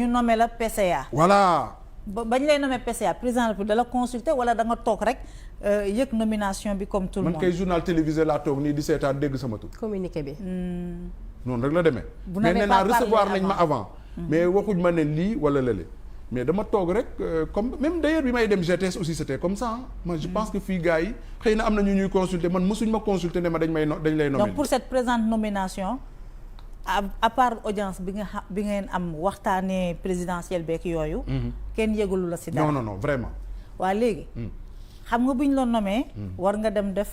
ñu nommé la PCA. voilà. bañ lay nommé PCA président de la République da la consulter wala da nga toog rek yëg nomination bi comme tout le monde. man kay journal télévisé laa toog nii di seetaan dégg sama tur. communiqué bi. noonu rek la demee. mais nee naa recevoir nañ ma avant. mais waxuñ ma ne lii wala lële. mais dama toog rek comme même d'ailleurs bi may dem GTS aussi c'était comme ça moi je pense que fii gars yi xëy na am na ñu ñuy consulter man mësuñ ma consulter ne ma dañ lay nommer. donc pour cette présente nomination à part audience bi ngeen am waxtaanee présidentielle beeg yooyu. kenn yëgalu la si dara. non vraiment. waa léegi. xam nga bu ñu la nommé. war nga dem def.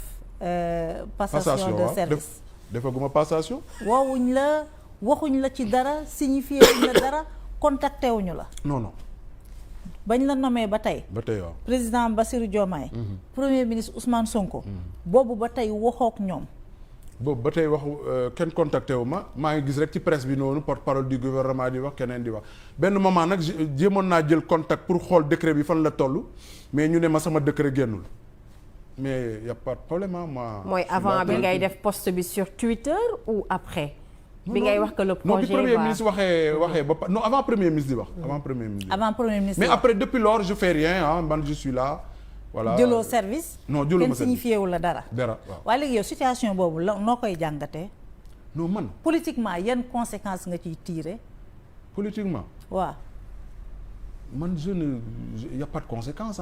passation de service defaguma passation. woowuñ la waxuñ la ci dara signifié wuñ la dara contacté wuñu la. non. bañ la nommé ba tey. waaw président Bassirou Diomaye. premier ministre Ousmane Sonko. boobu ba tey waxook ñoom. boobu ba tey waxu kenn contacté wu maa ngi gis rek ci presse bi noonu porte-parole du gouvernement di wax keneen di wax benn moment nag jéemoon naa jël contact pour xool décret bi fan la toll mais ñu ne ma sama décret génnul mais y a pas de problème moi. mooy avant bi ngay def post bi sur Twitter ou après. bi ngay wax que le projet non bi premier ministre waxee ba non avant premier ministre di wax. avant premier ministre mais après depuis lors je fais rien man je suis là. voilà jëloo service. non jëloo kenn signifié wu la dara. waaw waaye léegi yow situation boobu la noo koy jàngatee. non man. politiquement yan conséquences nga ciy tirer. politiquement. waaw. man y a pas de conséquence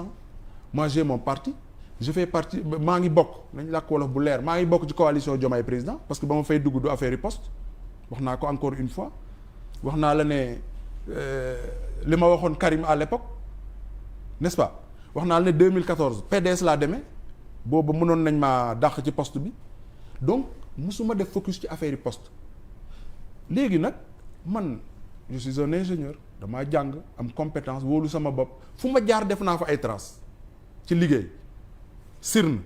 moi j'ai mon parti je fais partie maa ngi bokk nañ làkk wolof bu leer maa ngi bokk ci coalition Diomaye président parce que ba ma fay dugg du affaire yi poste wax naa ko encore une fois wax naa la ne li ma waxoon Karim à l'époque n'est-ce pas. wax naa la ne 2014 PDS laa demee boobu mënoon nañ maa dàq ci poste bi donc musuma def focus ci affaire yi poste léegi nag man je suis un ingénieur damaa jàng am compétence wóolu sama bopp fu ma jaar def naa fa ay traces ci liggéey Sirne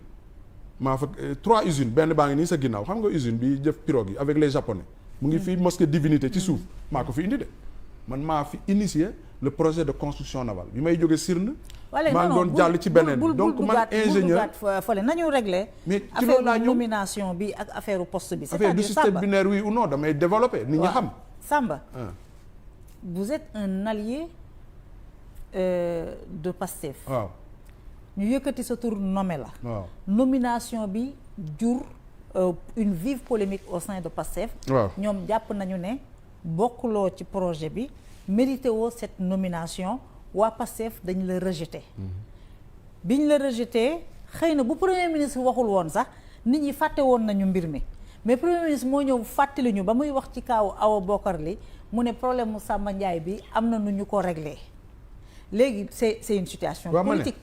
maa fa 3 usines benn baa ngi nii sa ginnaaw xam nga usine bi jëf pirogue yi avec les japonais mu ngi fii mosquée divinité ci suuf maa ko fi indi de man maa fi initié le projet de construction navale bi may jóge Sirne maa ngi doon jàll ci beneen bi donc man ingénieur fële nañu régler mais ci loolu laa ñëw nomination bi ak affaire poste bi affaire du système binaire oui ou non damay développer nit ñi xam Samba vous êtes un allié de Pastef waaw ñu yëkkati sa tur nommé la waaw nomination bi jur une vive polémique au sein de Pastef waaw ñoom jàpp nañu ne bokkuloo ci projet bi mérité woo cette nomination waa Pastef dañ la rejeté biñ la rejeté xëy na bu premier ministre waxul woon sax nit ñi fàtte woon nañu mbir mi mais premier ministre moo ñëw fàttali ñu ba muy wax ci kaaw Awa Bokar li mu ne problème mu Samba Ndiaye bi am na nu ñu ko réglé léegi c'est une situation politique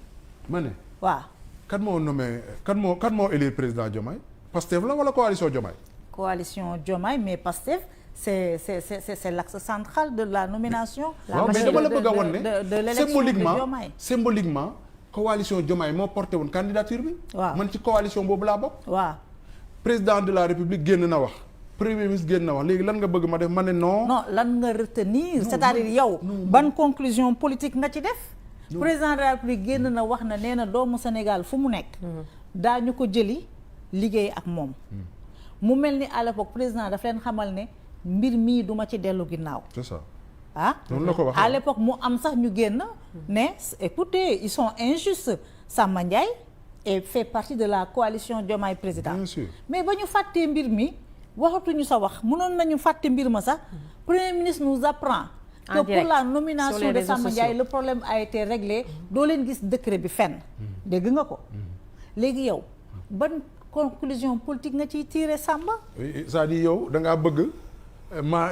ma ne waaw kan moo nommé kan moo élire président Diomaye Pastef la wala coalition Diomaye coalition Diomaye mais Pastef c'est l'axe central de la nomination. waaw mais dama la bëgg a won ne de l'élection de Diomaye symboliquement coalition Diomaye moo porté woon candidature bi. waaw man ci coalition boobu laa bokk. waaw président de la république génn na wax premier ministre génn na wax léegi lan nga bëgg ma def ma ne non. non lan nga retenir c'est-à-dire yow. ban conclusion politique nga ci def. président de la république génn na wax na nee na doomu Sénégal fu mu nekk. daañu ko jëli liggéey ak moom. mu mel ni à l'époque président daf leen xamal ne. mbir mii duma ci dellu ginnaaw. c'est ça. noonu la ko waxee à l'époque mu am sax ñu génn ne écoutez ils sont injustes Samba Ndiaye et fait partie de la coalition Diomaye président. bien sûr mais ba ñu fàttee mbir mi waxatuñu sa wax mënoon nañu fàtte mbir ma sax premier ministre nous apprend que pour la nomination de Samba Ndiaye le problème a été réglé doo leen gis décret bi fenn. dégg nga ko. léegi yow ban conclusion politique nga ciy tirer Samba. c'est-à-dire yow da ngaa bëgg.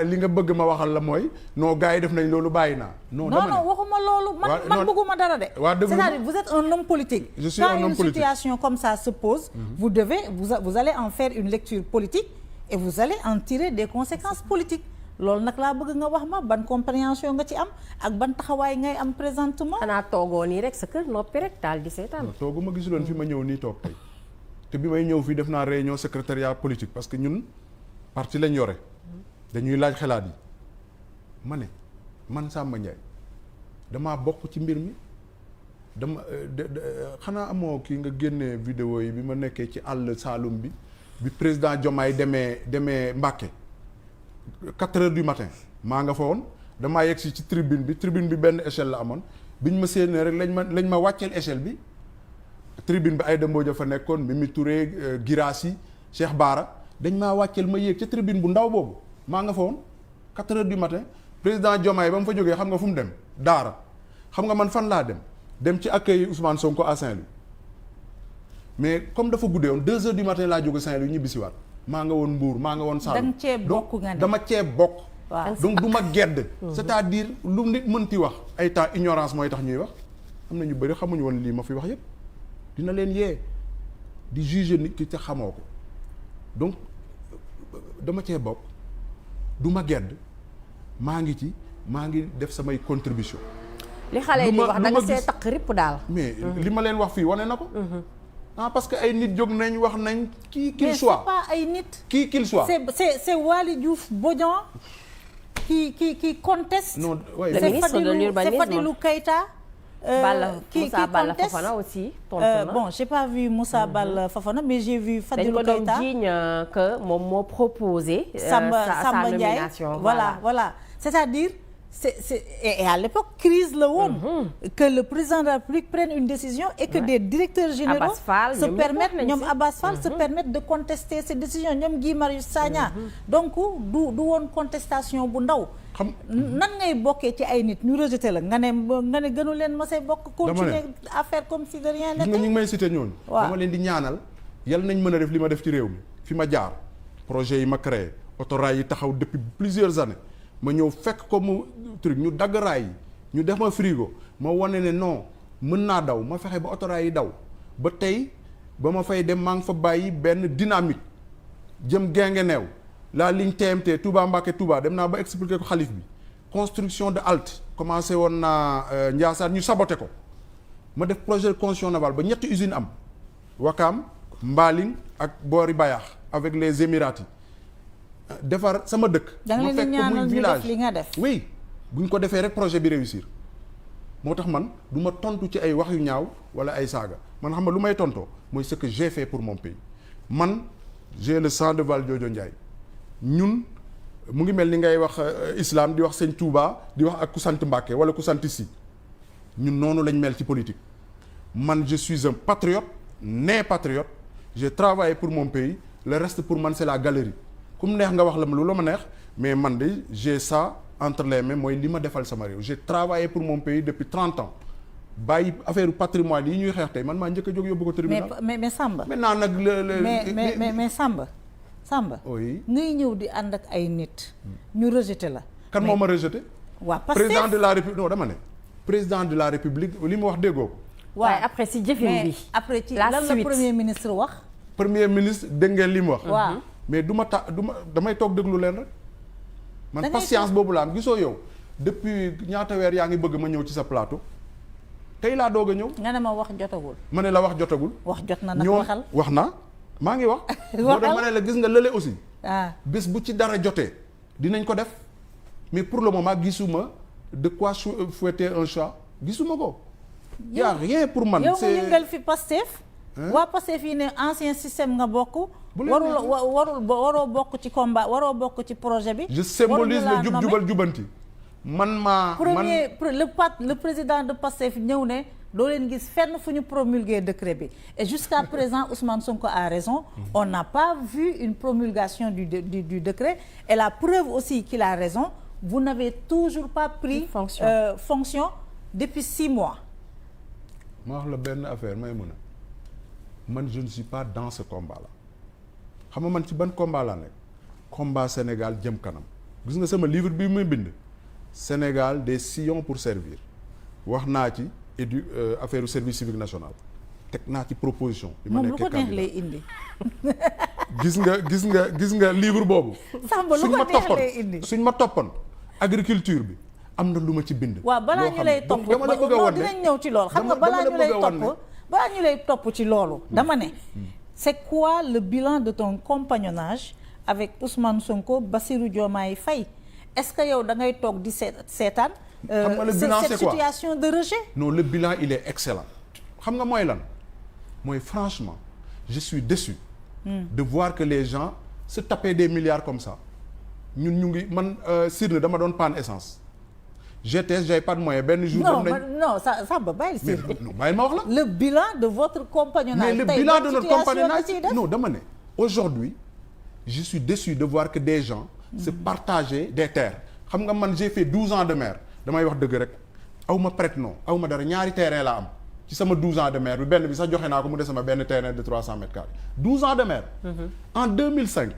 li nga bëgg ma waxal la mooy non gars yi def nañ loolu bàyyi naa. non waxuma loolu. man bëgguma dara de. c'est-à-dire vous êtes un homme politique. je suis un homme politique. Quand une situation comme ça se pose. vous allez en faire une lecture politique et vous allez en tirer des conséquences politiques loolu nag laa bëgg nga wax ma ban compréhension nga ci am ak ban taxawaay ngay am présentement. xanaa toogoo nii rek sa kër noppi rek taal di seetaan. toogu ma gisuloon fi ma ñëw nii toog tey te bi may ñëw fii def naa réunion secrétariat politique parce que ñun parti lañ yore. dañuy laaj xalaat yi ma ne man Samba Ndiaye damaa bokk ci mbir mi dama xanaa amoo kii nga génnee vidéo yi bi ma nekkee ci àll Saloum bi président Diomaye demee Mbacké 4 heures du matin maa nga fa woon damaa yegg si ci tribune bi benn échelle la amoon biñ ma séenee rek lañ ma wàcceel échelle bi tribune bi Aïda Mbodj fa nekkoon Mimi Touré Guirassy Cheikh Bara dañ maa wàcceel ma yéeg ca tribune bu ndaw boobu maa nga fa woon 4 heures du matin président Diomaye ba mu fa jógee xam nga fu mu dem Daara xam nga man fan laa dem ci accueil Ousmane Sonko à Saint-Louis mais comme dafa guddee woon 2 heures du matin laa jóge Saint-Louis ñibbisiwaat maa nga woon Mbour maa nga woon Saloum donc dama cee bokk donc du ma gedd c'est-à-dire lu nit mënti wax ay temps ignorance mooy tax ñuy wax am na ñu bëri xamuñu woon lii ma fi wax yépp dina leen yee di juger nit ki te xamoo ko donc dama cee bokk du ma gedd maa ngi def samay contribution li xale yi di wax da nga see takk ripp daal mais li ma leen wax fii wane na ko parce que ay nit jóg nañ wax nañ qu'il soit mais c'est pas ay nit qu'il soit c'est Waly Diouf Bodian qui conteste non ouais. Le ministre de l'urbanisme c'est Fadilou Keïta Moussa Balla Fofana aussi tontu na bon j'ai pas vu Moussa Balla Fofana mais j'ai vu Fadilou Keïta dañ ko doon jiiñ que moom moo proposé Samba Ndiaye voilà c'est-à-dire et à l'époque crise la woon que le président de la République prenne une décision et que des directeurs généraux se permettent de contester ces décisions ñoom Guy Marius Sagna donc du woon contestation bu ndaw nan ngay bokkee ci ay nit ñu rejeté la nga ne gënu leen ma say bokk continuer à faire comme si de rien n'était ñu ngi may cité ñooñu dama leen di ñaanal yal nañ mën a def li ma def ci réew mi fi ma jaar projet yi ma créé autorail yi taxaw depuis plusieurs années ma ñëw fekk ko mu truc ñu dagg raay yi ñu def ma frigo ma wane ne non mën naa daw ma fexe ba autorail yi daw ba tey ba ma fay dem maa ngi fa bàyyi benn dynamique jëm Guinguinéo la ligne TMT Touba Mbacké Touba dem naa ba expliquer ko xalif bi construction de halte commencé woon naa Ndiassane ñu saboté ko ma def projet de construction navale ba ñetti usine am Wakam Mbaling ak boori Bayax avec les Émiratis defar sama dëkk ma fekk ko muy village li nga def oui buñ ko defee rek projet bi réussir moo tax man du ma tontu ci ay wax yu ñaaw wala ay saaga man xam nga lu may tontoo mooy ce que j'ai fait pour mon pays man j'ai le sang de Valdiodio Ndiaye ñun mu ngi mel ni ngay wax islam di wax sëñ Touba di wax ak ku sant Mbàkke wala ku sant Si ñun noonu lañ mel ci politique man je suis un patriote né patriote j'ai travaillé pour mon pays le reste pour man c'est la galerie ku mu neex nga wax la lu la ma neex mais man de j'ai ça entre les mains mooy li ma defal sama réew j'ai travaillé pour mon pays depuis 30 ans bàyyi affaire patrimoine yi ñuy xeex tey man maa njëkk a jóg yóbbu ko tribunal mais Samba maintenant nag mais Samba oui ngay ñëw di ànd ak ay nit ñu rejeté la kan moo ma rejeté waaw parce que président de la république non dama ne président de la république li mu wax déggoo ko waaye après si jëfin bi après ci lan la premier ministre wax premier ministre dégg ngeen li mu wax waaw mais du ma damay toog déglu leen rek man patience boobu la am gisoo yow depuis ñaata weer yaa ngi bëgg ma ñëw ci sa plateau tey laa doog a ñëw nga ne ma wax jotagul ma ne la wax jotagul wax jot na nag waxal wax naa maa ngi wax moo tax ma ne la gis nga lële aussi bés bu ci dara jotee dinañ ko def mais pour le moment gisuma de quoi fouetter un chat gisuma ko y a rien pour man yow nga yëngal fi Pastef waa Pastef yi ne ancien système nga bokk waroo bokk ci combat waroo bokk ci projet bi je symbolise le jub jubal jubanti le président de Pastef ñëw ne doo leen gis fenn fu ñu promulguer décret bi et jusqu'à présent Ousmane Sonko a raison on n'a pas vu une promulgation du décret et la preuve aussi qu'il a raison vous n'avez toujours pas pris fonction depuis 6 mois ma wax la benn affaire may mun a man je ne suis pas dans ce combat là xam nga man ci ban combat laa nekk combat Sénégal jëm kanam gis nga sama livre bi muy bind Sénégal des sillons pour servir wax naa ci affaire du service civique national teg naa ci proposition bi ma nekkee candidat lay indi gis nga livre boobu suñ ma toppoon agriculture bi am na lu ma ci bind waaw balaa ñu lay topp dama la bëgg a wan ne dinañ ñëw ci loolu xam nga balaa ñu lay topp ci loolu dama ne c'est quoi le bilan de ton compagnonnage avec Ousmane Sonko Bassirou Diomaye Faye est-ce que yow da ngay toog di seetaan cette situation de rejet non le bilan il est excellent xam nga mooy lan mooy franchement je suis déçu de voir que les gens se tapaient des milliards comme ça ñun ñu ngi man Sirne dama doon panne essence GTS j'avais pas de moyen benn jour. non ça ba bàyyi si. non bàyyi ma wax la. le bilan de votre compagnonnage. mais le bilan de notre compagnonnage non dama ne. aujourd'hui je suis déçu de voir que des gens. se partager des terres. xam nga man j'ai fait 12 ans de maire damay wax dëgg rek aw ma prête-nom aw ma dara ñaari terrain laa am ci sama 12 ans de maire bi benn bi sax joxe naa ko mu des sama benn terrain de 300 mètres carrés 12 ans de maire. En 2005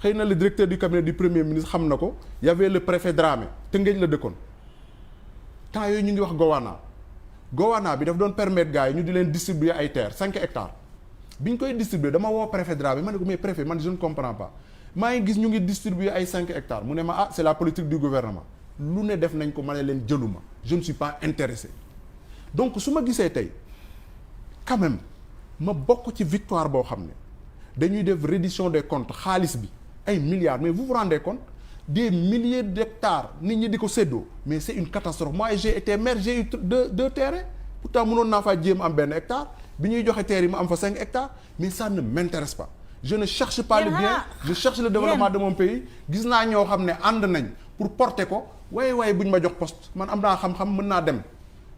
xëy na le directeur du cabinet du premier ministre xam na ko y avait le préfet Dramé Tëngéej la dëkkoon temps yooyu ñu ngi wax Gowana bi daf doon permettre gars yi ñu di leen distribuer ay terres 5 hectares bi ñu koy distribuer dama woo préfet Dramé ma ne ko mais préfet man je ne comprends pas maa ngi gis ñu ngi distribuer ay 5 hectares mu ne ma c'est la politique du gouvernement lu ne def nañ ko ma ne leen jëluma je ne suis pas intéressé donc su ma gisee tey quand même ma bokk ci victoire boo xam ne dañuy def reddition des comptes xaalis bi ay milliards mais vous vous rendez compte des milliers d'hectares nit ñi di ko séddoo mais c'est une catastrophe moi j'ai été maire j'ai eu deux terrains pourtant mënoon naa faa jéem am benn hectare bi ñuy joxe terre yi ma am fa 5 hectares mais ça ne m'intéresse pas je ne cherche pas le bien je cherche le développement de mon pays gis naa ñoo xam ne ànd nañ pour porter ko waaye bu ñu ma jox poste man am naa xam-xam mën naa dem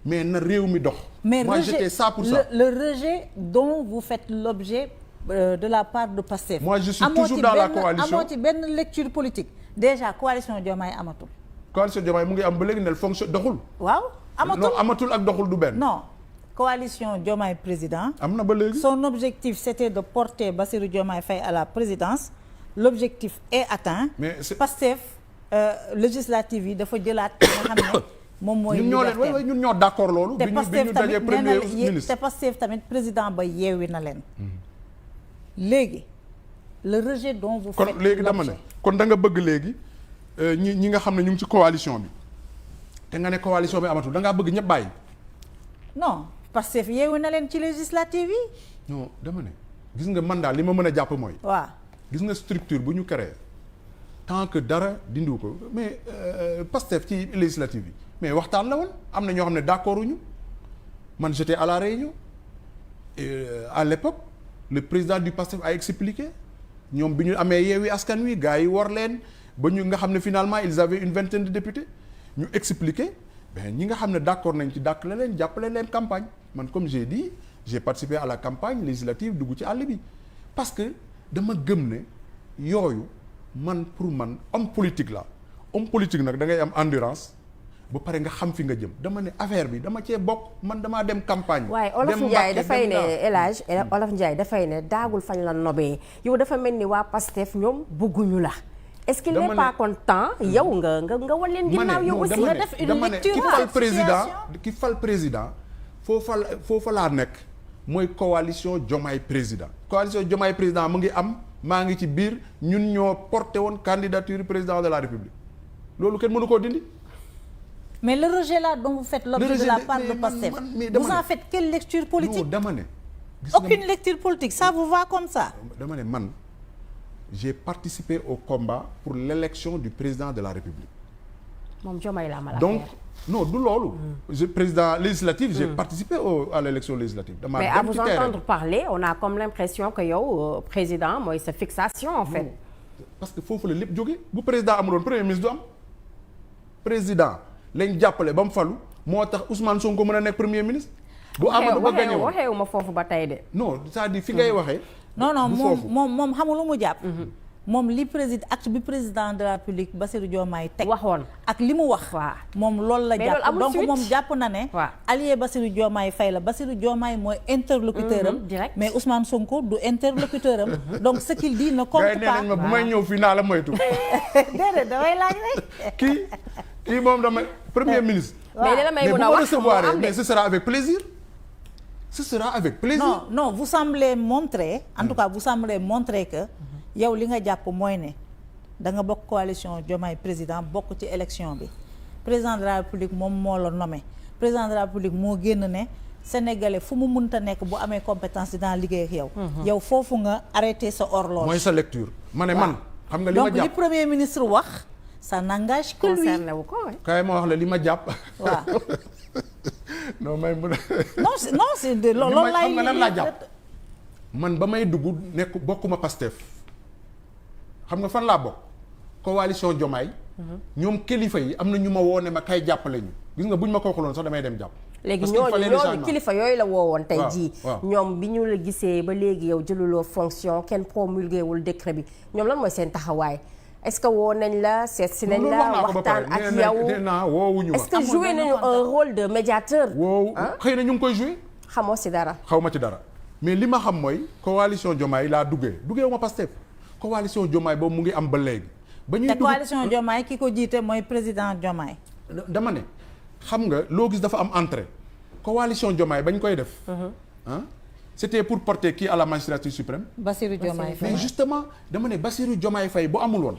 mais na réew mi dox. mais moi j'étais ça pour ça. le rejet dont vous faites l'objet de la part de Pastef. moi je suis toujours dans la coalition amoo ci benn lecture politique déjà coalition Diomaye amatul. coalition Diomaye mu ngi am ba léegi ne fonction doxul. waaw amatul non amatul ak doxul du benn. non coalition Diomaye président. am na ba léegi. son objectif c'était de porter Bassirou Diomaye Faye à la présidence l'objectif est atteint. mais Pastef législative yi dafa jëlaat nga xam ne. moom mooy ñun ñoo d'accord loolu. te bi Pastef ñu tamit dajee premier ministre te Pastef tamit président ba yeewi na leen. léegi le rejet dont vous faites. kon léegi dama ne kon da nga bëgg léegi ñi nga xam ne ñu ngi ci coalition bi te nga ne coalition bi amatul da ngaa bëgg ñëpp bàyyi. non Pastef yeewi na leen ci législative yi. non dama ne gis nga man daal li ma mën a jàpp mooy. waaw gis nga structure bu ñu créé tant que dara dindiw ko mais Pastef ci législative yi. mais waxtaan la woon am na ñoo xam ne d'accord uñu man j'étais à la réunion et à l'époque le président du PASTEF a expliqué ñoom bi ñu amee Yewwi Askan Wi gars yi war leen ba ñu nga xam ne finalement ils avaient une vingtaine de députés ñu expliqué ben ñi nga xam ne d'accord nañ ci dàq la leen jàppale leen campagne man comme j'ai dit j'ai participé à la campagne législative dugg ci àll bi parce que dama gëm ne yooyu man pour man homme politique la homme politique nag da ngay am endurance ba pare nga xam fi nga jëm dama ne affaire bi dama cee bokk man damaa dem campagne. waaye Olof Ndiaye dafay ne El Hadj Olof Ndiaye dafay ne daagul fañ la nobee yow dafa mel ni waa Pastef ñoom bëgguñu la. est-ce qu'il n'est pas content yow nga wan leen ginnaaw yow aussi nga def une lecture ki fal président foofa laa nekk mooy coalition Diomaye président coalition Diomaye président mu ngi am maa ngi ci biir ñun ñoo porté woon candidature président de la République loolu kenn mënu koo dindi. mais le rejet là dont vous faites l'objet de la part de Pastef vous en faites quelle lecture politique? non dama ne. aucune lecture politique ça vous va comme ça? dama ne man j'ai participé au combat pour l'élection du président de la République. moom Diomaye la mala donc non du loolu. président législatif j'ai participé à l'élection législative. dama mais à vous entendre parler on a comme l'impression que yow président mooy sa fixation en fait. parce que foofu la lépp jóge bu président amuloon premier ministre du am président. lañ jàppale ba mu falu moo tax Ousmane Sonko mën a nekk premier ministre. bu Amadou Ba gagné woon waxeewu ma foofu ba tey de. non c'est-à-dire fi ngay waxee. non moom xamul lu mu jàpp. moom li président acte bi président de la République Bassirou Diomaye teg. waxoon ak li mu wax. waaw moom loolu la jàpp donc moom jàpp na ne. waaw allié Bassirou Diomaye Faye la Bassirou Diomaye mooy interlocuteur am. direct mais Ousmane Sonko du interlocuteur am. donc ce qu'il dit ne compte pas. gars yi nee nañ ma bu may ñëw fii naa la moytu. déedéet damay laaj rek. kii moom dama premier ministre. mais dina may mën a wax mais ce sera avec plaisir. ce sera avec plaisir. non vous semblez montrer en tout cas vous semblez montrer que yow li nga jàpp mooy ne da nga bokk coalition Diomaye président bokk ci élection bi président de la République moom moo la nommé président de la République moo génn ne sénégalais fu mu mënta nekk bu amee compétence dinaa liggéey ak yow. yow foofu nga arrêté sa horloge. mooy sa lecture. ma ne man xam nga li ma jàpp donc li premier ministre wax. ça n'engage que lui concerné wu ko kay ma wax la li ma jàpp. waaw. non may mun a. non c'est de loolu laay xam nga lan laa jàpp man ba may dugg nekk bokkuma Pastef xam nga fan laa bokk coalition Diomaye ñoom kilifa yi am na ñu ma woo ne ma kay jàppale ñu gis nga buñ ma ko waxuloon sax damay dem jàpp. léegi ñooñu kilifa yooyu la woowoon tey jii. ñoom bi ñu la gisee ba léegi yow jëluloo fonction kenn promulgué wul décret bi ñoom lan mooy seen taxawaay est-ce que woo nañ la seet si nañ la waxtaan ak yow woowuñu ma. est-ce que joué nañu un rôle de médiateur. xëy na ñu ngi koy joué. xamoo si dara. xaw ma ci dara mais li ma xam mooy coalition Diomaye laa duggee wu ma Pastef coalition Diomaye boobu mu ngi am ba léegi. ba ñuy dugg te coalition Diomaye ki ko jiite mooy président Diomaye. dama ne xam nga loo gis dafa am entrée coalition Diomaye bañ koy def. C'était pour porter qui à la magistrature suprême. Bassirou Diomaye Faye. Mais justement dama ne Bassirou Diomaye Faye bu amul woon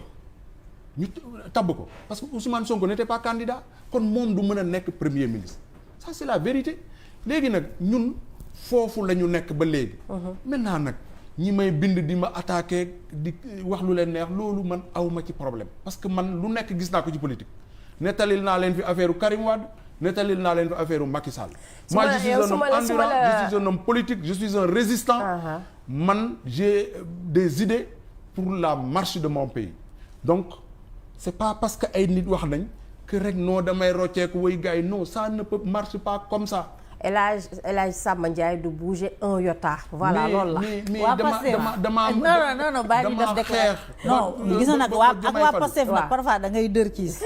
ñu tabb ko parce que Ousmane Sonko n'était pas candidat kon moom du mën a nekk premier ministre ça c'est la vérité léegi nag ñun foofu la ñu nekk ba léegi. maintenant nag ñi may bind di ma attaquer di wax lu leen neex loolu man awma ci problème parce que man lu nekk gis naa ko ci politique nettalil naa leen fi affaire Karim Wade nettalil naa leen fi affaire Macky Sall. moi je suis un homme endurant, je suis un homme politique, je suis un résistant. Man j'ai des idées pour la marche de mon pays donc c'est pas parce que ay nit wax nañ que rek non damay rocceeku way gars yi non ça ne peut marche pas comme ça. El Hadj Samba Ndiaye du bouger un iota. voilà loolu la mais dama non bàyyi ñu def déclaration non gis na nag waa Pastef nag parfois da ngay dër kiis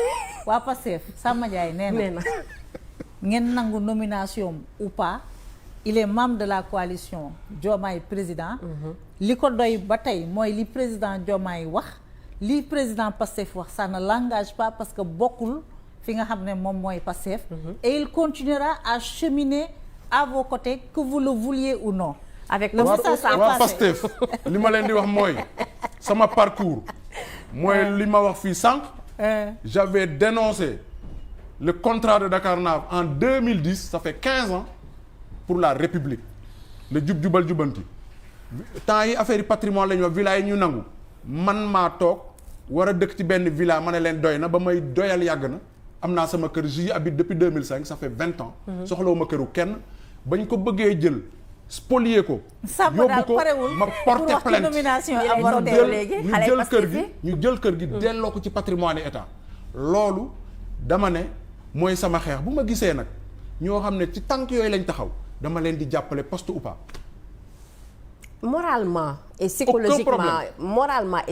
waa Pastef Samba Ndiaye nee na ngeen nangu nomination ou pas il est membre de la coalition Diomaye président. li ko doy ba tey mooy li président Diomaye wax li président Pastef wax ça ne l'engage pas parce que bokkul fi nga xam ne moom mooy Pastef. et il continuera à cheminer à vos côtés que vous le vouliez ou non. avec le message waa Pastef li ma leen di wax mooy sama parcours mooy li ma wax fii sànq. j'avais dénoncé le contrat de Dakarnave en 2010 ça fait 15 ans pour la République le jub-jubal jubanti temps yi affaire yi patrimoine la ñu wax villa yi ñu nangu man maa toog war a dëkk ci benn villa ma ne leen doy na ba may doyal yàgg na am naa sama kër j'y habite depuis 2005 ça fait 20 ans soxlawuma këru kenn bañ ko bëggee jël spolier ko yóbbu ko ma porter plainte ñu jël kër gi delloo ko ci patrimoine état loolu dama ne mooy sama xeex bu ma gisee nag ñoo xam ne ci tànk yooyu lañ taxaw dama leen di jàppale poste ou pas. moralement et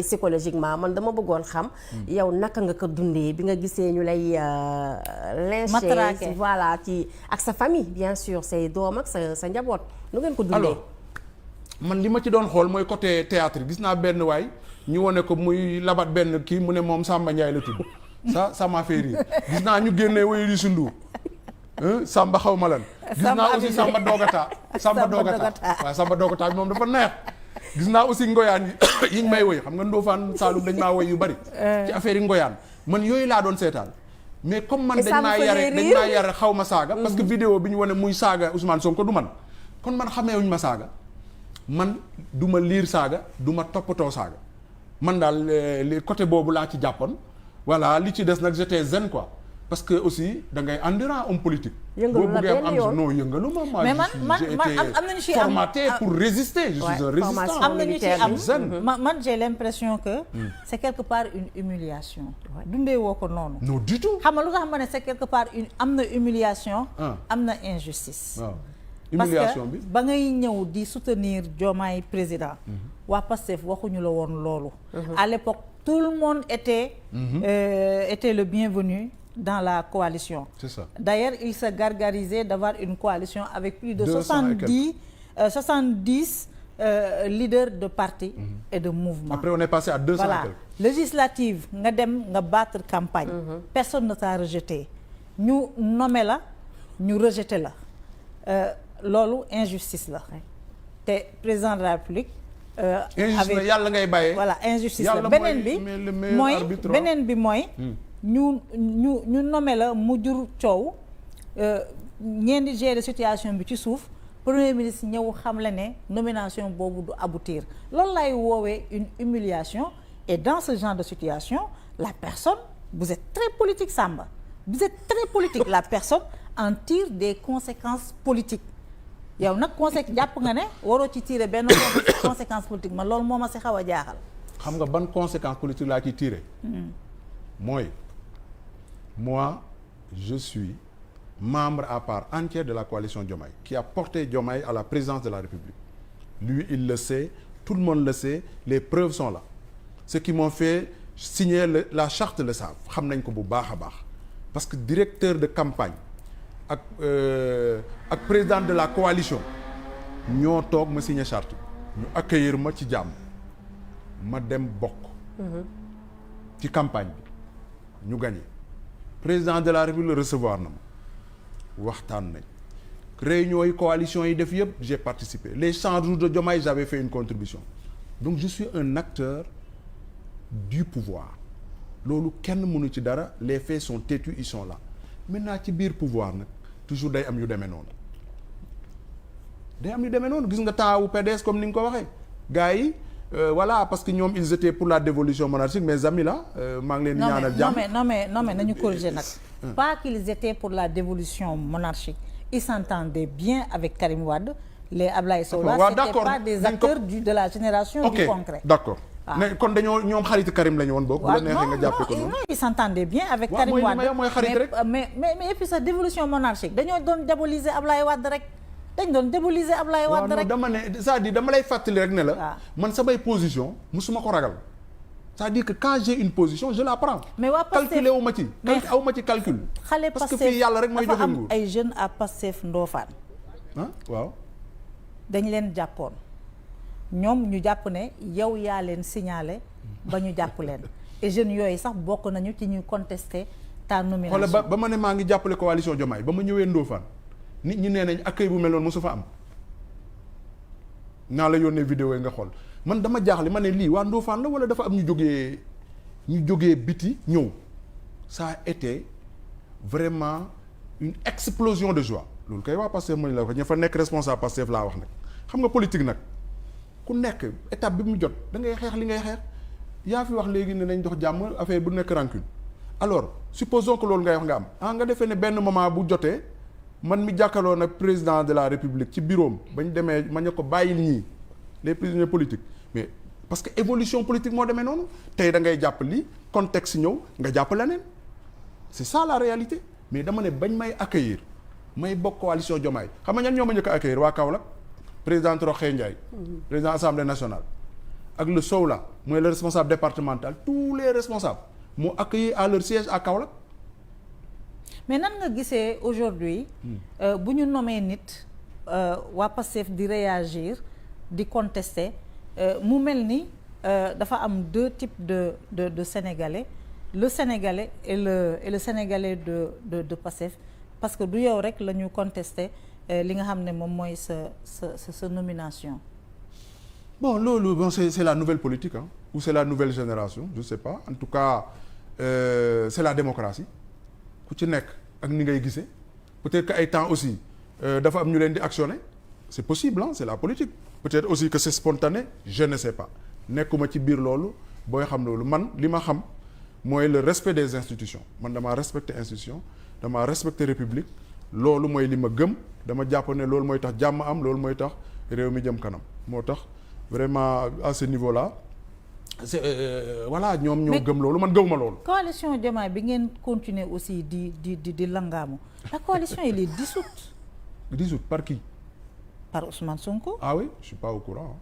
psychologiquement man dama bëggoon xam. yow naka nga ko dundee bi nga gisee ñu lay. lyncher voilà ci ak sa famille bien sûr say doom ak sa njaboot nu ngeen ko dundee. alors man li ma ci doon xool mooy côté théâtre gis naa benn waay ñu wone ko muy labat benn kii mu ne moom Samba Ndiaye la tudd. ça m'a fait rire gis naa ñu génnee wayu di sundu Samba xaw ma lan gis naa aussi Samba Dogata waaw Samba Dogata bi moom dafa neex gis naa aussi ngoyaan yi ñu may woy xam nga Ndofane Saloum dañ maa woy yu bari ci affaire yi ngoyaan man yooyu laa doon seetaan mais comme man dañ maa yare xaw ma saaga parce que vidéo bi ñu wane muy saaga Ousmane Sonko du man kon man xameewuñ ma saaga man du ma liir saaga du ma toppatoo saaga man daal côté boobu laa ci jàppoon voilà li ci des nag j'étais zen quoi parce que aussi da ngay endurant homme politique. yëngalu la benn yoon non yëngalu ma. mais man am nañu ci am formaté pour résister. je suis un résistant. am nañu ci am man j'ai l'impression que. c'est quelque part une humiliation. dundee woo ko noonu. non du tout. xam nga lu tax ma ne c'est quelque part am na humiliation. am na injustice. waaw humiliation bi parce que ba ngay ñëw di soutenir Diomaye président. waa Pastef waxuñu la woon loolu. à l'époque tout le monde était le bienvenu dans la coalition. C'est ça. D'ailleurs, il se gargarisait d'avoir une coalition avec plus de 70 leaders de partis et de mouvements. Après, on est passé à 200 voilà. Législative, nga dem nga battre campagne. Personne ne t'a rejeté. ñu nommé la ñu rejeté la. Loolu injustice la. te président de la République. injustice la yàlla ngay bàyyee. voilà injustice la beneen bi mooy. ñu nommé la mu jur coow ngeen di gérer situation bi ci suuf premier ministre ñëw xam la ne nomination boobu du aboutir loolu lay woowee une humiliation et dans ce genre de situation la personne vous êtes très politique Samba vous êtes très politique la personne en tire des conséquences politiques yow nag jàpp nga ne waroo ci tirer benn conséquence politique man loolu moo ma si xaw a jaaxal. xam nga ban conséquence politique laa ciy tirer. mooy moi je suis membre à part entière de la coalition Diomaye qui a porté Diomaye à la présidence de la République. Lui, il le sait, tout le monde le sait, les preuves sont là. Ceux qui m'ont fait signer la charte le savent, xam nañ ko bu baax a baax parce que directeur de campagne ak président de la coalition ñoo toog ma signer charte ñu accueillir ma ci jàmm ma dem bokk ci campagne bi ñu gagné président de la République recevoir na ma waxtaan nañ réunion yi coalition yi def yëpp j'ai participé les 100 jours de Diomaye j'avais fait une contribution donc je suis un acteur du pouvoir loolu kenn mënu ci dara les faits sont têtus ils sont là maintenant ci biir pouvoir nag toujours day am yu demee noonu gis nga temps wu PDS comme ni nga ko waxee gars yi voilà parce que ñoom ils étaient pour la dévolution monarchique mes amis là maa ngi leen ñaanal jàmm non mais nañu corriger nag pas qu'ils étaient pour la dévolution monarchique ils s'entendaient bien avec Karim Wade les Ablaye Sow là c'était pas des acteurs de la génération du concret d'accord mais kon dañoo ñoom xaritu Karim la ñu woon boobu bu la neexee nga jàppee ko noonu non ils s'entendaient bien avec Karim Wade mooy xarit rek mais et puis sa dévolution monarchique dañoo doon diaboliser Ablaye Wade rek dañ doon diaboliser Ablaye Wade rek dama ne c'est-à-dire dama lay fàttali rek ne la man samay position musuma ko ragal c'est-à-dire que quand j'ai une position je la prends mais waa Pastef calculer wu ma ci aw ma ci calcul xale parce que Pastef fii yàlla rek mooy joxe nguur dafa am ay jeunes à Pastef Ndofane waaw dañ leen jàppoon ñoom ñu jàpp ne yow yaa leen signalé ba ñu jàpp leen et jeunes yooyu sax bokk nañu ci ñuy contester ta nomination. xoolal ba ma ne maa ngi jàppale coalition Diomaye ba ma ñëwee Ndofane nit ñi nee nañ accueil bu mel noonu mosu fa am naa la yónnee vidéo yi nga xool man dama jaaxle ma ne lii waa Ndofane la wala dafa am ñu jógee biti ñëw ça a été vraiment une explosion de joie loolu kay waa Pastef mooy la wax ña fa nekk responsable Pastef laa wax nag xam nga politique nag ku nekk étape bi mu jot da ngay xeex li ngay xeex yaa fi wax léegi ne nañ dox jàmm affaire bu nekk rancune alors supposons que loolu ngay wax nga am nga defee ne benn moment bu jotee man mi jàkkaarloo nag président de la République ci bureau bañ demee ma ne ko bàyyil ñii les prisonniers politiques mais parce que évolution politique moo demee noonu tey da ngay jàpp lii contexte ñëw nga jàpp leneen c'est ça la réalité mais dama ne bañ may accueillir may bokk coalition Diomaye xam nga ñan ñoo ma njëkk a accueillir waa Kaolack président Rokhaya Ndiaye président assemblée nationale ak le Sow la mooy le responsable départemental tous les responsables moo accueilli à leur siège à Kaolack. mais nan nga gisee aujourd'hui bu ñu nommé nit waa Pastef di réagir di contester mu mel ni dafa am deux types de Sénégalais le Sénégalais et le Sénégalais de Pastef parce que du yow rek la ñu contester li nga xam ne moom mooy sa nomination. bon loolu bon c'est la nouvelle politique ou c'est la nouvelle génération je sais pas en tout cas c'est la démocratie ku ci nekk ak ni ngay gisee peut-être que ay temps aussi dafa am ñu leen di actionner c'est possible c'est la politique peut-être aussi que c'est spontané je ne sais pas nekkuma ci biir loolu booy xam loolu man li ma xam mooy le respect des institutions man damaa respecter institution damaa respecter république loolu mooy li ma gëm dama jàpp ne loolu mooy tax jàmm am loolu mooy tax réew mi jëm kanam moo tax vraiment à ce niveau-là c'est voilà ñoom ñoo gëm loolu man gëwuma loolu. coalition Diomaye bi ngeen continuer aussi di langaamu la coalition elle est dissoute. Dissoute par qui? Par Ousmane Sonko. Ah oui, je suis pas au courant.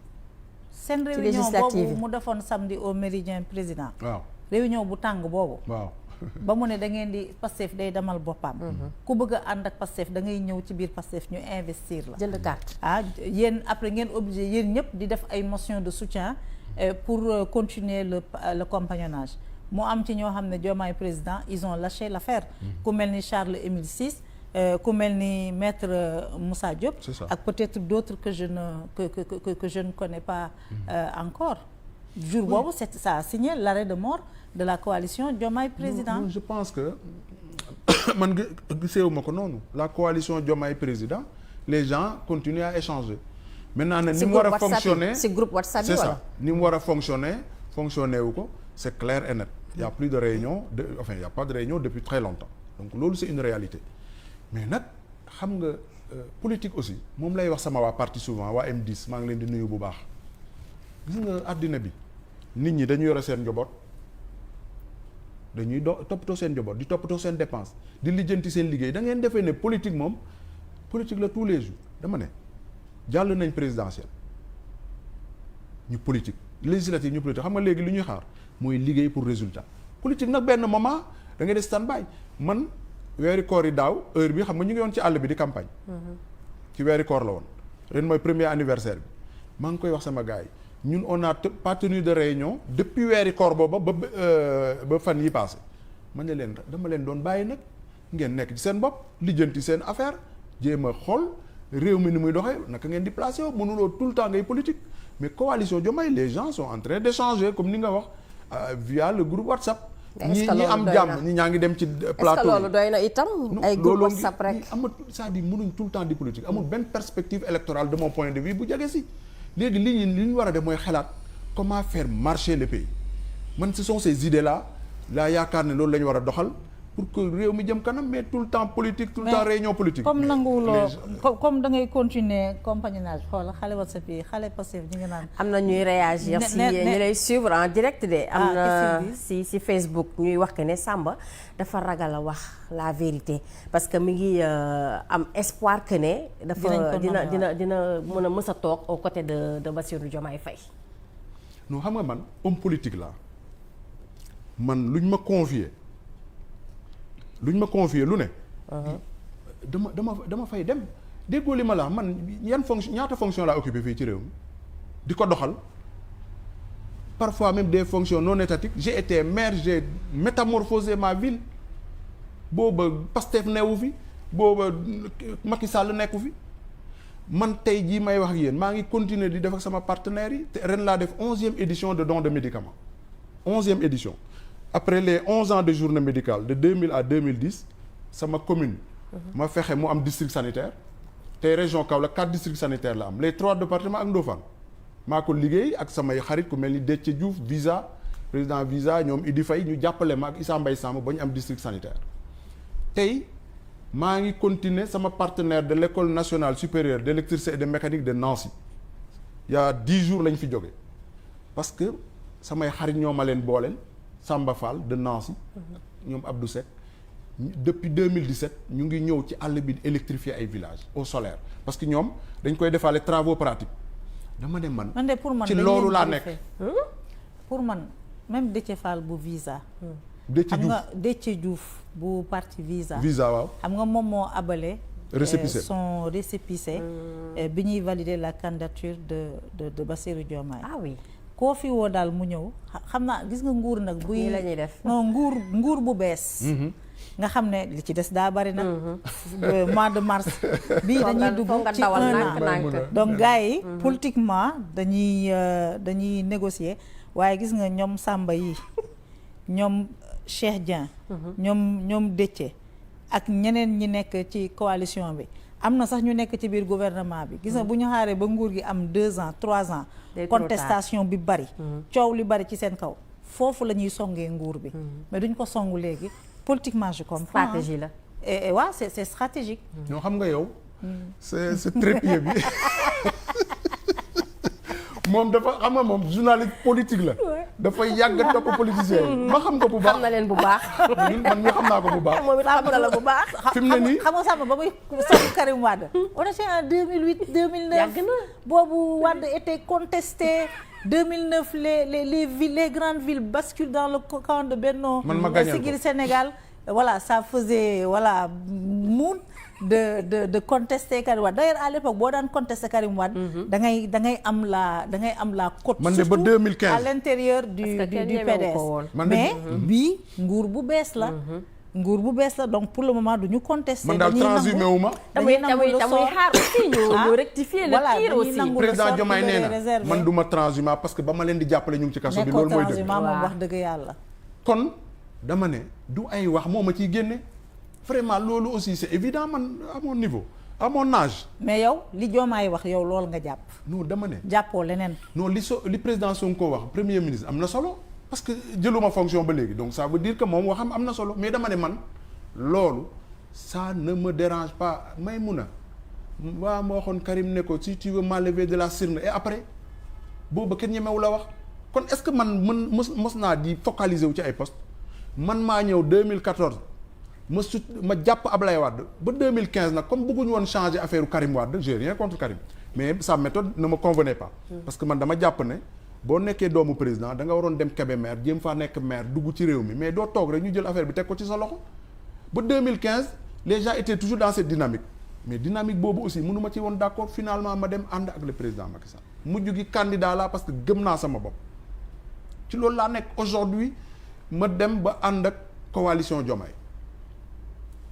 seen réunion boobu mu defoon samedi au Méridien président. waaw réunion bu tàng boobu. waaw. ba mu ne da ngeen di Pastef day demal boppam. ku bëgg a ànd ak Pastef da ngay ñëw ci biir Pastef ñu investir la. jënd carte. yéen après ngeen obligé yéen ñëpp di def ay motion de soutien pour continuer le compagnonnage mu am ci ñoo xam ne Diomaye président ils ont lâché l'affaire. ku mel ni Charles-Émile Ciss ku mel ni maître Moussa Diop. ak peut-être d'autres que je ne connais pas encore. jour boobu ça a signé l'arrêt de mort de la coalition Diomaye président. Non, je pense que man giseewuma ko noonu la coalition Diomaye président les gens continuent à échanger. maintenant nag ni mu war a fonctionner si groupe WhatsApp c'est ça ni mu war a fonctionner wu ko c'est clair et net. il y a plus de réunion il y a pas de réunion depuis très longtemps donc loolu c'est une réalité mais nag xam nga politique aussi moom lay wax sama waa parti souvent waa M10 maa ngi leen di nuyu bu baax gis nga àddina bi nit ñi dañu yore seen njaboot dañuy toppatoo seen njaboot di toppatoo seen dépense di lijjanti seen liggéey da ngeen defee ne politique moom politique la tous les jours dama ne jàll nañ présidentielle ñu politique législative ñu politique xam nga léegi li ñuy xaar mooy liggéey pour résultat politique nag benn moment da ngay def stand by man weeri koor yi daaw heure bi xam nga ñu ngi woon ci àll bi di campagne ci weeri koor la woon ren mooy premier anniversaire bi maa ngi koy wax sama gars yi ñun on a pas tenu de réunion depuis weeri koor booba ba fan yi passé man ne leen dama leen doon bàyyi nag ngeen nekk ci seen bopp lijjanti seen affaire jéem a xool réew mi ni muy doxee naka ngeen di placé wu mënuloo tout le temps ngay politique mais coalition Diomaye les gens sont en train d'échanger comme ni nga wax via le groupe WhatsApp. ñi am jàmm ñi ñaa ngi dem ci plateau. est-ce que loolu doy na itam ay groupe WhatsApp rek amul c'est-à-dire mënuñ tout le temps di politique amul benn perspective électorale de mon point de vue bu jege si léegi li ñu war a def mooy xalaat comment faire marcher le pays man ce sont ces idées là laa yaakaar ne loolu la ñu war a doxal pour que réew mi jëm kanam mais tout le temps politique tout le temps réunion politique. comme nanguwuloo comme da ngay continuer compagnonnage xool xale WhatsApp yi xale Pastef ñi nga naan. am na ñuy réagir si ñi lay suivre en direct de. am na si Facebook ñuy wax que ne Samba dafa ragal a wax la vérité parce que mi ngi am espoir que ne. dafa dina mën a mës a toog aux côtés de Bassirou Diomaye Faye. non xam nga man homme politique la man luñ ma confier lu ne. dama fay dem déggoo li ma la man yan fonction ñaata fonction laa occupé fii ci réew mi di ko doxal parfois même des fonctions non étatiques j'ai été maire j'ai métamorphosé ma ville booba Pastef newu fi booba Macky Sall nekku fi man tey jii may wax ak yéen maa ngi continuer di def ak sama partenaires yi te ren laa def 11e édition de don de médicaments 11e édition. Après les 11 ans de journée médicale de 2000 à 2010 sama commune ma fexe mu am district sanitaire tey région Kaolack 4 districts sanitaires la am les 3 départements ak Ndofane maa ko liggéey ak samay xarit ku mel ni Déthié Diouf Visa président Visa ñoom Idi Faye ñu jàppale ma ak Issa Mbaye Samb ba ñu am district sanitaire tey maa ngi continuer sama partenaire de l'école nationale supérieure d'électricité et de mécanique de Nancy il y a 10 jours lañ fi jóge parce que samay xarit ñoo ma leen booleel Samba Fall de Nancy ñoom Abdou Seck depuis 2017 ñu ngi ñëw ci àll bi électrifier ay villages au solaire parce que ñoom dañ koy defaale travaux pratiques dama ne man de pour man ci loolu laa nekk pour man même Déthié Fall bu Visa Déthié Diouf xam nga Déthié Diouf bu parti Visa waaw xam nga moom moo abale récépissé son récépissé bi ñuy valider la candidature de Bassirou Diomaye. Ah oui. koo fi woo daal mu ñëw xam naa gis nga nguur nag buy la ñuy def non nguur bu bees nga xam ne li ci des daa bari nag mois de mars bii dañuy dugg ci 1 an donc gars yi politiquement dañuy négocier waaye gis nga ñoom Samba yi ñoom Cheikh Dieng ñoom Déthié ak ñeneen ñi nekk ci coalition bi am na sax ñu nekk ci biir gouvernement bi gis nga bu ñu xaaree ba nguur gi am 2 ans 3 ans contestation bi bari coow li bari ci seen kaw foofu la ñuy songee nguur bi mais duñ ko songu léegi politiquement je comprends stratégie la et waaw c'est stratégique ñoo xam nga yow c'est trépied bi moom dafa xam nga moom journaliste politique la dafay yàgg topp politicien yi ma xam ko bu baax xam na leen bu baax man mi xam naa ko bu baax moom it xam na la bu baax fi mu ne nii xam nga Samba ba muy song Karim Wade on était en 2008 2009 yàgg na boobu Wade était contesté 2009 les villes les grandes villes basculent dans le camp de Benno Siggil Sénégal voilà ça faisait voilà moon de contester Karim Wade d'ailleurs à l'époque boo daan contester Karim Wade da ngay am la cote man de ba 2015 à l'intérieur du PDS mais bii nguur bu bees la nguur bu bees la donc pour le moment du ñu contester man daal transhumé wu ma damuy xaar aussi ñu rectifier le tir aussi président Diomaye nee na man du ma transhumé parce que ba ma leen di jàppale ñu ngi ci kaso bi loolu mooy dëgg moom wax dëgg yàlla kon dama ne du ay wax moo ma ciy génne vraiment loolu aussi c'est évident man à mon niveau à mon âge. mais yow li Diomaye wax yow loolu nga jàpp. non dama ne. jàppoo leneen. non li président Sonko wax premier ministre am na solo parce que jëluma fonction ba léegi donc ça veut dire que moom waxam am na solo mais dama ne man loolu ça ne me dérange pas Maïmouna waa ma waxoon Karim ne ko si tu veux m'enlever de la sirne et après booba kenn ñemewu la wax kon est-ce que man mos naa di focaliser wu ci ay poste man maa ñëw 2014 ma jàpp Ablaye Wade ba 2015 nag comme bëgguñu woon changer affaire Karim Wade j'ai rien contre Karim mais sa méthode ne me convenait pas. parce que man dama jàpp ne boo nekkee doomu président da nga waroon dem Kébémer jéem faa nekk maire dugg ci réew mi mais doo toog rek ñu jël affaire bi teg ko ci sa loxo ba 2015 les gens étaient toujours dans cette dynamique mais dynamique boobu aussi mënu ma ci woon d'accord finalement ma dem ànd ak le président Macky Sall mujj gi candidat la parce que gëm naa sama bopp ci loolu laa nekk aujourd'hui ma dem ba ànd ak coalition Diomaye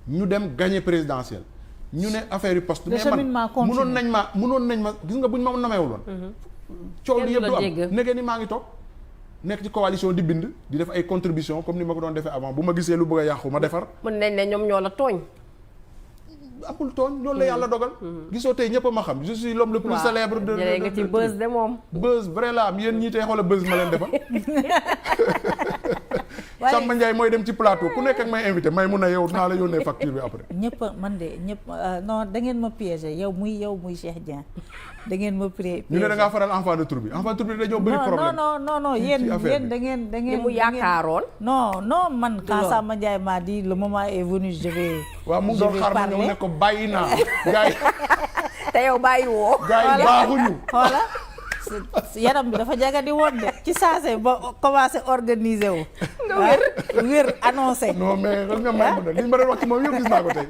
ñu dem gagner présidentielle ñu ne affaire yu poste mais man mënoon nañ ma gis nga buñ ma nomewul woon coow li yëpp du am nekkee ni maa ngi toog nekk ci coalition di bind di def ay contribution comme ni ma ko doon defee avant bu ma gisee lu bëgg a yàqu ma defar mën nañ ne ñoom ñoo la tooñ amul tooñ loolu la yàlla dogal gisoo tey ñëpp a ma xam je suis l'homme le plus célèbre de nga ci buzz de moom buzz vrai la am yéen ñii tey xoola buzz ma leen defal Samba Ndiaye mooy dem ci plateau ku nekk ak may invité may mun a yow naa la yónnee facture bi après ñëpp man de ñëpp non da ngeen ma piégé yow muy Cheikh Dieng da ngeen ma piégé ñu ne da ngaa faral enfant de troupe bi dañoo bëri problème non yéen da ngeen mu yaakaaroon non man quand Samba Ndiaye m'a dit le moment est venu je vais waaw mu ngi doon xaar ma ñëw ne ko bàyyi naa gars yi te yow bàyyi woo gars yi baaxuñu voilà yaram bi dafa jaga di woon de ci saase ba commencé organiser wu nga wér annoncé non mais xam nga may mun a li ma doon wax ci moom yëpp gis naa ko tey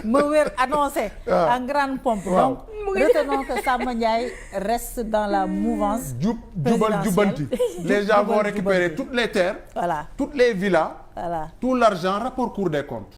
ma wér annoncé en grande pompe donc retenons que Samba Ndiaye reste dans la mouvance jubal jubanti les gens vont récupérer toutes les terres voilà toutes les villas voilà tout l'argent rapport Cour des comptes